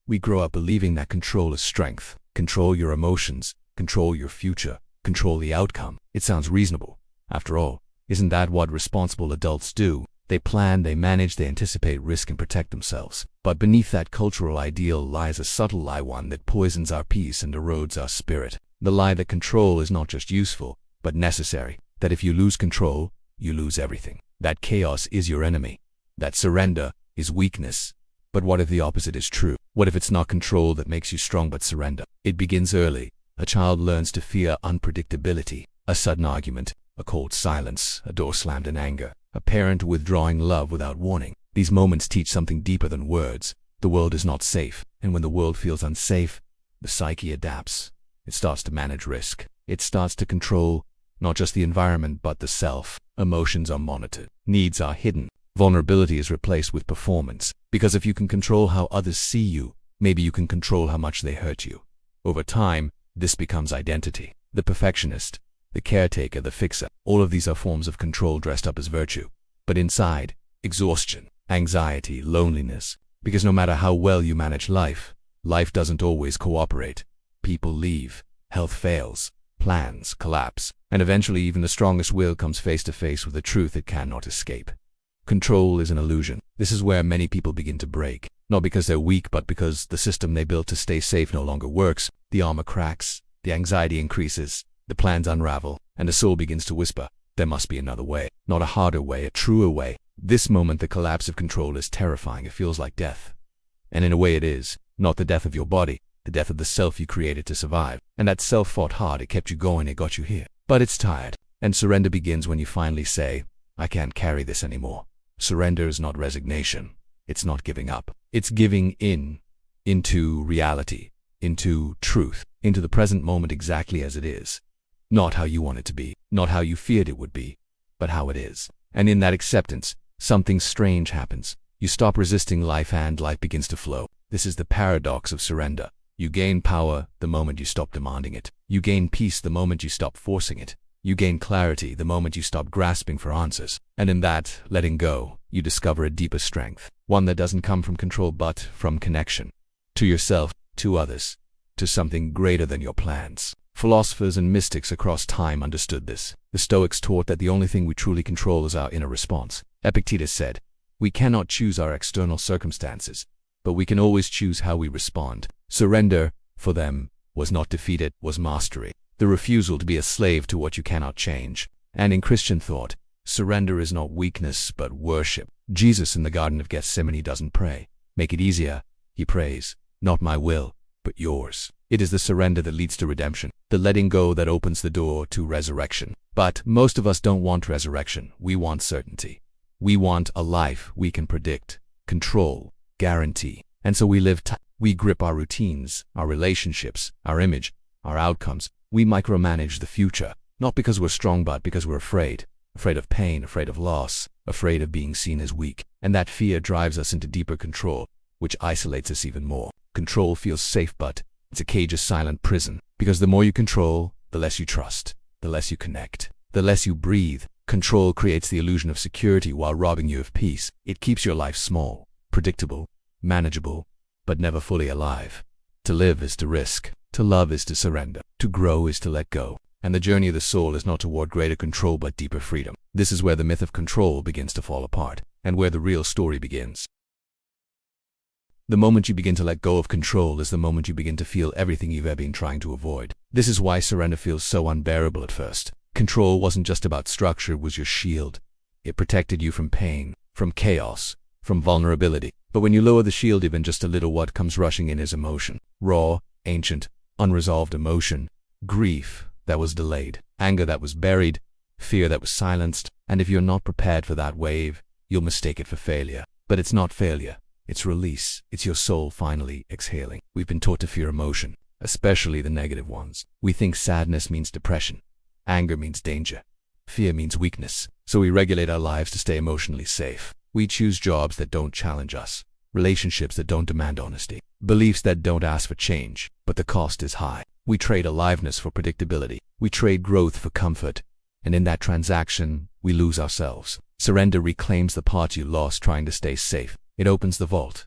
We grow up believing that control is strength. Control your emotions, control your future, control the outcome. It sounds reasonable. After all, isn't that what responsible adults do? They plan, they manage, they anticipate risk and protect themselves. But beneath that cultural ideal lies a subtle lie, one that poisons our peace and erodes our spirit. The lie that control is not just useful, but necessary. That if you lose control, you lose everything. That chaos is your enemy. That surrender is weakness. But what if the opposite is true? What if it's not control that makes you strong but surrender? It begins early. A child learns to fear unpredictability. A sudden argument, a cold silence, a door slammed in anger, a parent withdrawing love without warning. These moments teach something deeper than words. The world is not safe, and when the world feels unsafe, the psyche adapts. It starts to manage risk. It starts to control not just the environment but the self. Emotions are monitored. Needs are hidden. Vulnerability is replaced with performance. Because if you can control how others see you, maybe you can control how much they hurt you. Over time, this becomes identity. The perfectionist, the caretaker, the fixer. All of these are forms of control dressed up as virtue. But inside, exhaustion, anxiety, loneliness. Because no matter how well you manage life, life doesn't always cooperate. People leave, health fails, plans collapse, and eventually even the strongest will comes face to face with the truth it cannot escape. Control is an illusion. This is where many people begin to break. Not because they're weak, but because the system they built to stay safe no longer works. The armor cracks, the anxiety increases, the plans unravel, and the soul begins to whisper, there must be another way. Not a harder way, a truer way. This moment, the collapse of control is terrifying. It feels like death. And in a way it is. Not the death of your body, the death of the self you created to survive. And that self fought hard, it kept you going, it got you here. But it's tired. And surrender begins when you finally say, I can't carry this anymore. Surrender is not resignation. It's not giving up. It's giving in, into reality, into truth, into the present moment exactly as it is. Not how you want it to be, not how you feared it would be, but how it is. And in that acceptance, something strange happens. You stop resisting life and life begins to flow. This is the paradox of surrender. You gain power the moment you stop demanding it. You gain peace the moment you stop forcing it. You gain clarity the moment you stop grasping for answers. And in that, letting go, you discover a deeper strength. One that doesn't come from control but from connection. To yourself, to others, to something greater than your plans. Philosophers and mystics across time understood this. The Stoics taught that the only thing we truly control is our inner response. Epictetus said, we cannot choose our external circumstances, but we can always choose how we respond. Surrender, for them, was not defeat, it was mastery. The refusal to be a slave to what you cannot change. And in Christian thought, surrender is not weakness but worship. Jesus in the Garden of Gethsemane doesn't pray. Make it easier, he prays, not my will, but yours. It is the surrender that leads to redemption, the letting go that opens the door to resurrection. But most of us don't want resurrection. We want certainty. We want a life we can predict, control, guarantee. And so we live tight. We grip our routines, our relationships, our image, our outcomes. We micromanage the future, not because we're strong but because we're afraid. Afraid of pain, afraid of loss, afraid of being seen as weak. And that fear drives us into deeper control, which isolates us even more. Control feels safe, but it's a cage's silent prison. Because the more you control, the less you trust, the less you connect, the less you breathe. Control creates the illusion of security while robbing you of peace. It keeps your life small, predictable, manageable, but never fully alive. To live is to risk. To love is to surrender. To grow is to let go. And the journey of the soul is not toward greater control but deeper freedom. This is where the myth of control begins to fall apart, and where the real story begins. The moment you begin to let go of control is the moment you begin to feel everything you've ever been trying to avoid. This is why surrender feels so unbearable at first. Control wasn't just about structure, it was your shield. It protected you from pain, from chaos, from vulnerability. But when you lower the shield even just a little, what comes rushing in is emotion. Raw, ancient, unresolved emotion. Grief that was delayed. Anger that was buried. Fear that was silenced. And if you're not prepared for that wave, you'll mistake it for failure. But it's not failure. It's release. It's your soul finally exhaling. We've been taught to fear emotion, especially the negative ones. We think sadness means depression. Anger means danger. Fear means weakness. So we regulate our lives to stay emotionally safe. We choose jobs that don't challenge us, relationships that don't demand honesty, beliefs that don't ask for change, but the cost is high. We trade aliveness for predictability. We trade growth for comfort. And in that transaction, we lose ourselves. Surrender reclaims the part you lost trying to stay safe. It opens the vault.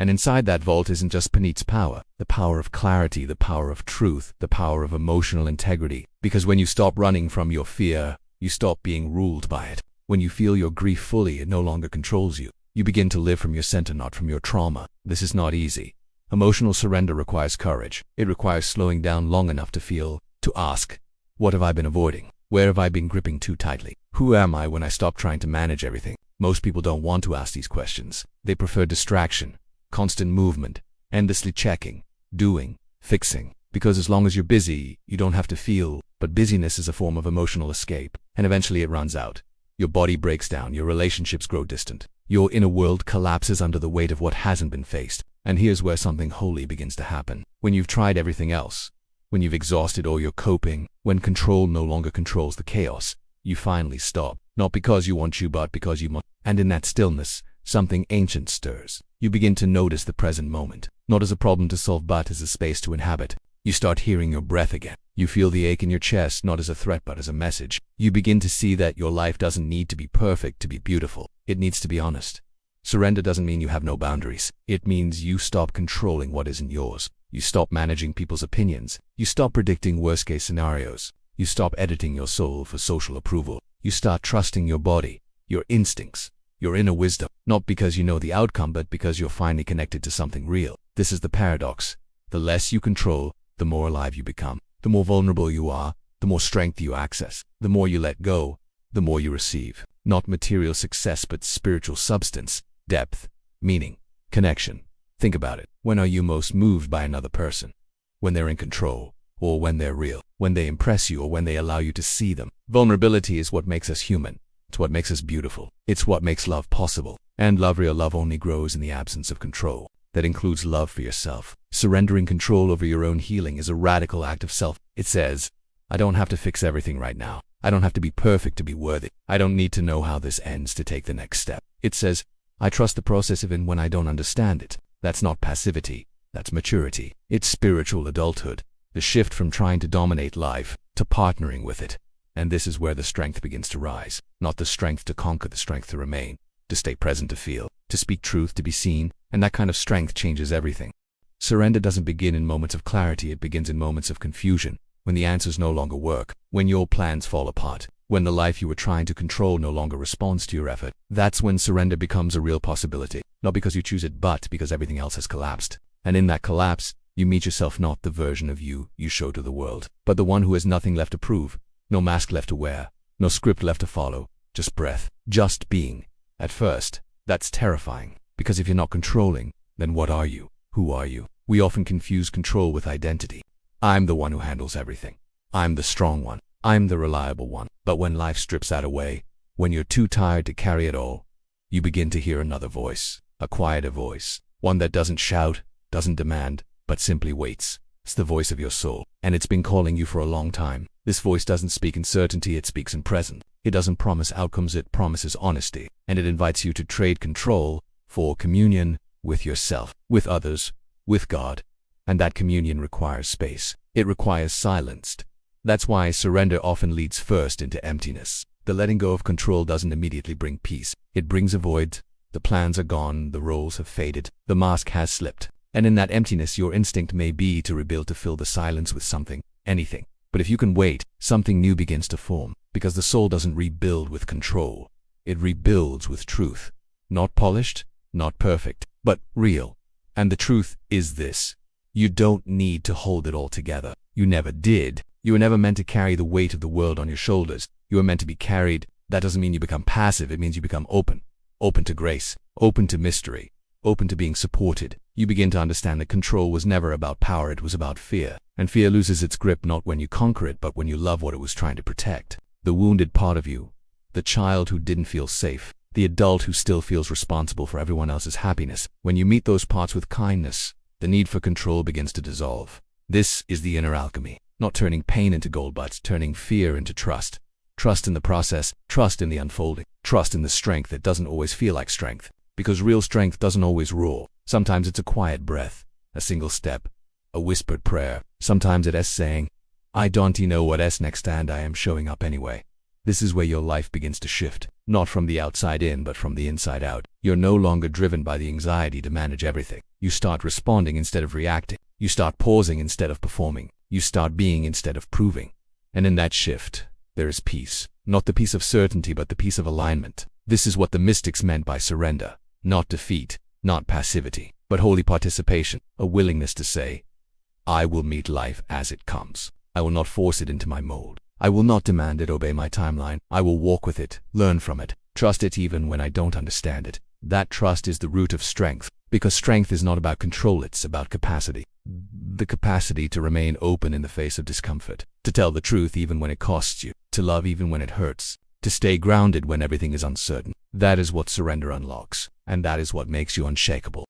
And inside that vault isn't just Panit's power, the power of clarity, the power of truth, the power of emotional integrity. Because when you stop running from your fear, you stop being ruled by it. When you feel your grief fully, it no longer controls you. You begin to live from your center, not from your trauma. This is not easy. Emotional surrender requires courage. It requires slowing down long enough to feel, to ask, what have I been avoiding? Where have I been gripping too tightly? Who am I when I stop trying to manage everything? Most people don't want to ask these questions. They prefer distraction, constant movement, endlessly checking, doing, fixing. Because as long as you're busy, you don't have to feel. But busyness is a form of emotional escape, and eventually it runs out. Your body breaks down, your relationships grow distant. Your inner world collapses under the weight of what hasn't been faced. And here's where something holy begins to happen. When you've tried everything else, when you've exhausted all your coping, when control no longer controls the chaos, you finally stop. Not because you want to, but because you must. And in that stillness, something ancient stirs. You begin to notice the present moment, not as a problem to solve, but as a space to inhabit. You start hearing your breath again. You feel the ache in your chest, not as a threat, but as a message. You begin to see that your life doesn't need to be perfect to be beautiful. It needs to be honest. Surrender doesn't mean you have no boundaries. It means you stop controlling what isn't yours. You stop managing people's opinions. You stop predicting worst-case scenarios. You stop editing your soul for social approval. You start trusting your body, your instincts, your inner wisdom, not because you know the outcome, but because you're finally connected to something real. This is the paradox. The less you control, the more alive you become. The more vulnerable you are, the more strength you access. The more you let go, the more you receive. Not material success, but spiritual substance, depth, meaning, connection. Think about it. When are you most moved by another person? When they're in control, or when they're real? When they impress you, or when they allow you to see them? Vulnerability is what makes us human. It's what makes us beautiful. It's what makes love possible. And real love only grows in the absence of control. That includes love for yourself. Surrendering control over your own healing is a radical act of self. It says, I don't have to fix everything right now. I don't have to be perfect to be worthy. I don't need to know how this ends to take the next step. It says, I trust the process even when I don't understand it. That's not passivity. That's maturity. It's spiritual adulthood. The shift from trying to dominate life to partnering with it. And this is where the strength begins to rise. Not the strength to conquer, the strength to remain, to stay present, to feel, to speak truth, to be seen. And that kind of strength changes everything. Surrender doesn't begin in moments of clarity. It begins in moments of confusion, when the answers no longer work, when your plans fall apart, when the life you were trying to control no longer responds to your effort. That's when surrender becomes a real possibility. Not because you choose it, but because everything else has collapsed. And in that collapse, you meet yourself, not the version of you show to the world, but the one who has nothing left to prove, no mask left to wear, no script left to follow, just breath, just being. At first, that's terrifying, because if you're not controlling, then what are you? Who are you? We often confuse control with identity. I'm the one who handles everything. I'm the strong one. I'm the reliable one. But when life strips that away, when you're too tired to carry it all, you begin to hear another voice, a quieter voice, one that doesn't shout, doesn't demand, but simply waits. It's the voice of your soul, and it's been calling you for a long time. This voice doesn't speak in certainty, it speaks in present. It doesn't promise outcomes, it promises honesty, and it invites you to trade control for communion with yourself, with others, with God. And that communion requires space. It requires silence. That's why surrender often leads first into emptiness. The letting go of control doesn't immediately bring peace. It brings a void. The plans are gone, the roles have faded, the mask has slipped. And in that emptiness, your instinct may be to rebuild, to fill the silence with something, anything. But if you can wait, something new begins to form, because the soul doesn't rebuild with control. It rebuilds with truth. Not polished, not perfect, but real. And the truth is this: you don't need to hold it all together. You never did. You were never meant to carry the weight of the world on your shoulders. You were meant to be carried. That doesn't mean you become passive. It means you become open. Open to grace. Open to mystery. Open to being supported. You begin to understand that control was never about power. It was about fear. And fear loses its grip not when you conquer it, but when you love what it was trying to protect. The wounded part of you. The child who didn't feel safe. The adult who still feels responsible for everyone else's happiness. When you meet those parts with kindness, the need for control begins to dissolve. This is the inner alchemy. Not turning pain into gold, but turning fear into trust. Trust in the process, trust in the unfolding, trust in the strength that doesn't always feel like strength. Because real strength doesn't always roar. Sometimes it's a quiet breath, a single step, a whispered prayer. Sometimes it's saying, I don't know what's next and I am showing up anyway. This is where your life begins to shift. not from the outside in, but from the inside out. You're no longer driven by the anxiety to manage everything. You start responding instead of reacting. You start pausing instead of performing. You start being instead of proving. And in that shift, there is peace. Not the peace of certainty, but the peace of alignment. This is what the mystics meant by surrender. Not defeat, not passivity, but holy participation. A willingness to say, I will meet life as it comes. I will not force it into my mold. I will not demand it obey my timeline. I will walk with it, learn from it, trust it even when I don't understand it. That trust is the root of strength, because strength is not about control, it's about capacity. The capacity to remain open in the face of discomfort, to tell the truth even when it costs you, to love even when it hurts, to stay grounded when everything is uncertain. That is what surrender unlocks, and that is what makes you unshakable.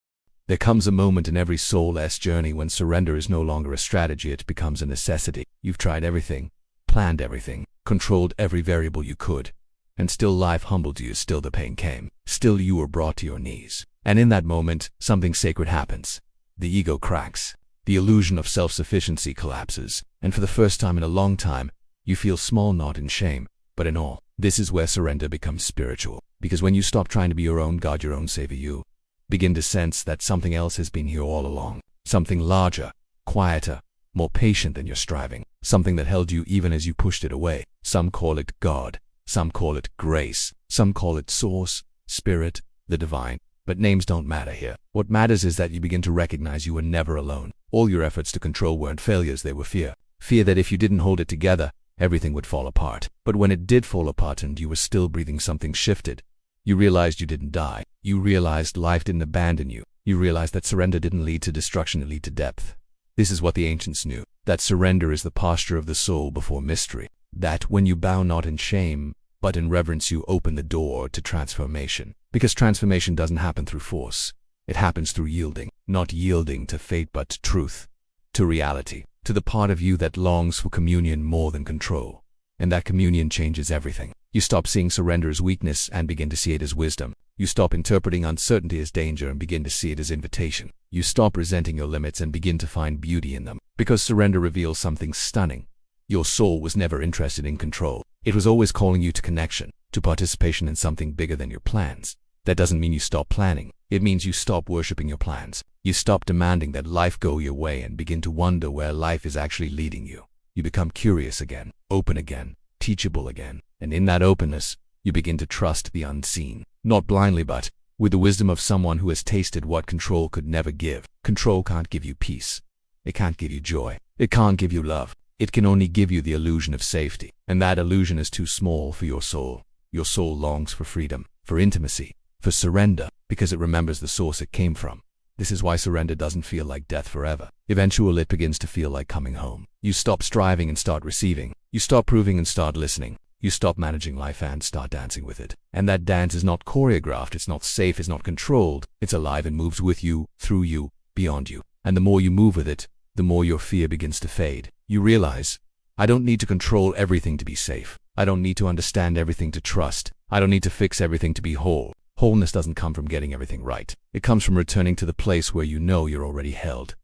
There comes a moment in every soul's journey when surrender is no longer a strategy, it becomes a necessity. You've tried everything, planned everything, controlled every variable you could, and still life humbled you, still the pain came, still you were brought to your knees. And in that moment, something sacred happens. The ego cracks. The illusion of self-sufficiency collapses, and for the first time in a long time, you feel small, not in shame, but in awe. This is where surrender becomes spiritual, because when you stop trying to be your own God, your own savior, you begin to sense that something else has been here all along. Something larger, quieter, more patient than you're striving. Something that held you even as you pushed it away. Some call it God. Some call it grace. Some call it source, spirit, the divine. But names don't matter here. What matters is that you begin to recognize you were never alone. All your efforts to control weren't failures, they were fear. Fear that if you didn't hold it together, everything would fall apart. But when it did fall apart and you were still breathing, something shifted. You realized you didn't die. You realized life didn't abandon you. You realized that surrender didn't lead to destruction, it led to depth. This is what the ancients knew, that surrender is the posture of the soul before mystery. That when you bow not in shame, but in reverence, you open the door to transformation. Because transformation doesn't happen through force. It happens through yielding. Not yielding to fate, but to truth, to reality, to the part of you that longs for communion more than control. And that communion changes everything. You stop seeing surrender as weakness and begin to see it as wisdom. You stop interpreting uncertainty as danger and begin to see it as invitation. You stop resenting your limits and begin to find beauty in them. Because surrender reveals something stunning. Your soul was never interested in control. It was always calling you to connection, to participation in something bigger than your plans. That doesn't mean you stop planning. It means you stop worshiping your plans. You stop demanding that life go your way and begin to wonder where life is actually leading you. You become curious again, open again, teachable again. And in that openness, you begin to trust the unseen. Not blindly, but with the wisdom of someone who has tasted what control could never give. Control can't give you peace. It can't give you joy. It can't give you love. It can only give you the illusion of safety. And that illusion is too small for your soul. Your soul longs for freedom, for intimacy, for surrender, because it remembers the source it came from. This is why surrender doesn't feel like death forever. Eventually, it begins to feel like coming home. You stop striving and start receiving. You stop proving and start listening. You stop managing life and start dancing with it. And that dance is not choreographed, it's not safe, it's not controlled. It's alive and moves with you, through you, beyond you. And the more you move with it, the more your fear begins to fade. You realize, I don't need to control everything to be safe. I don't need to understand everything to trust. I don't need to fix everything to be whole. Wholeness doesn't come from getting everything right. It comes from returning to the place where you know you're already held.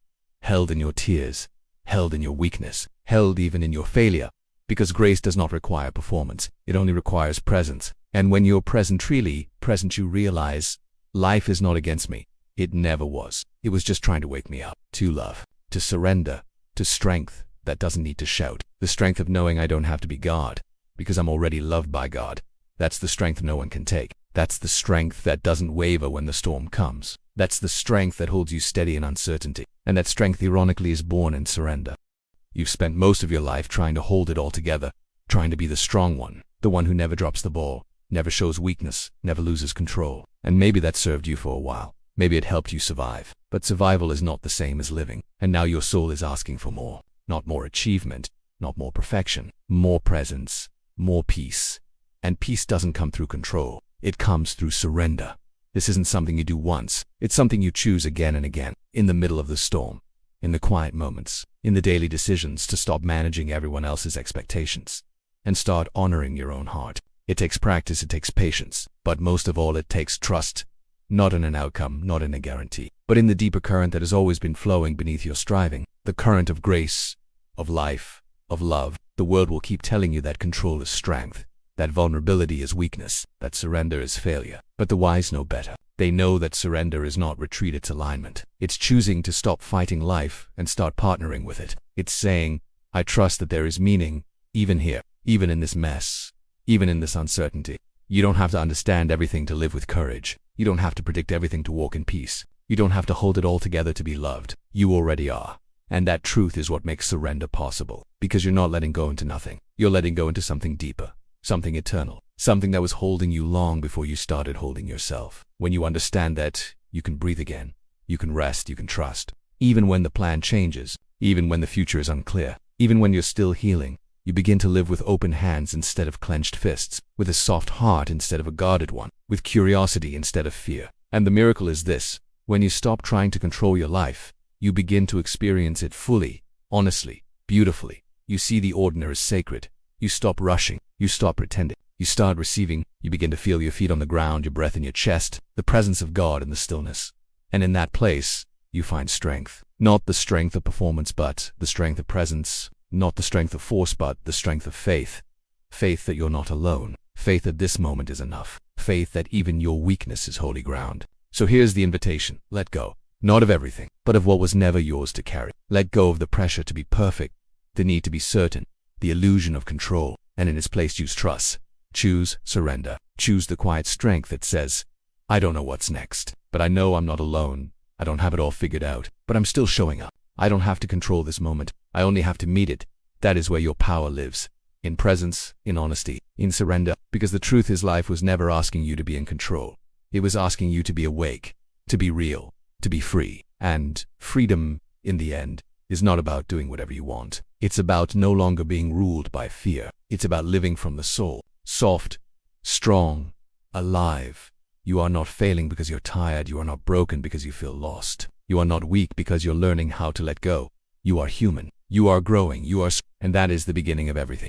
Held in your tears, held in your weakness, held even in your failure. Because grace does not require performance, it only requires presence. And when you're present, really present, you realize, life is not against me. It never was. It was just trying to wake me up. To love, to surrender, to strength that doesn't need to shout. The strength of knowing I don't have to be God, because I'm already loved by God. That's the strength no one can take. That's the strength that doesn't waver when the storm comes. That's the strength that holds you steady in uncertainty. And that strength, ironically, is born in surrender. You've spent most of your life trying to hold it all together, trying to be the strong one, the one who never drops the ball, never shows weakness, never loses control. And maybe that served you for a while. Maybe it helped you survive. But survival is not the same as living. And now your soul is asking for more. Not more achievement, not more perfection, more presence, more peace. And peace doesn't come through control. It comes through surrender. This isn't something you do once. It's something you choose again and again, in the middle of the storm, in the quiet moments, in the daily decisions to stop managing everyone else's expectations and start honoring your own heart. It takes practice, it takes patience, but most of all it takes trust, not in an outcome, not in a guarantee, but in the deeper current that has always been flowing beneath your striving, the current of grace, of life, of love. The world will keep telling you that control is strength, that vulnerability is weakness, that surrender is failure. But the wise know better. They know that surrender is not retreat, it's alignment. It's choosing to stop fighting life and start partnering with it. It's saying, I trust that there is meaning, even here, even in this mess, even in this uncertainty. You don't have to understand everything to live with courage. You don't have to predict everything to walk in peace. You don't have to hold it all together to be loved. You already are. And that truth is what makes surrender possible. Because you're not letting go into nothing. You're letting go into something deeper, something eternal, something that was holding you long before you started holding yourself. When you understand that, you can breathe again. You can rest, you can trust. Even when the plan changes, even when the future is unclear, even when you're still healing, you begin to live with open hands instead of clenched fists, with a soft heart instead of a guarded one, with curiosity instead of fear. And the miracle is this: when you stop trying to control your life, you begin to experience it fully, honestly, beautifully. You see the ordinary as sacred. You stop rushing. You stop pretending. You start receiving. You begin to feel your feet on the ground, your breath in your chest, the presence of God in the stillness. And in that place, you find strength. Not the strength of performance, but the strength of presence. Not the strength of force, but the strength of faith. Faith that you're not alone. Faith that this moment is enough. Faith that even your weakness is holy ground. So here's the invitation. Let go. Not of everything, but of what was never yours to carry. Let go of the pressure to be perfect, the need to be certain, the illusion of control, and in its place choose trust. Choose surrender. Choose the quiet strength that says, I don't know what's next, but I know I'm not alone. I don't have it all figured out, but I'm still showing up. I don't have to control this moment. I only have to meet it. That is where your power lives. In presence, in honesty, in surrender. Because the truth is, life was never asking you to be in control. It was asking you to be awake, to be real, to be free. And freedom, in the end, is not about doing whatever you want. It's about no longer being ruled by fear. It's about living from the soul. Soft, strong, alive. You are not failing because you're tired. You are not broken because you feel lost. You are not weak because you're learning how to let go. You are human. You are growing. And that is the beginning of everything.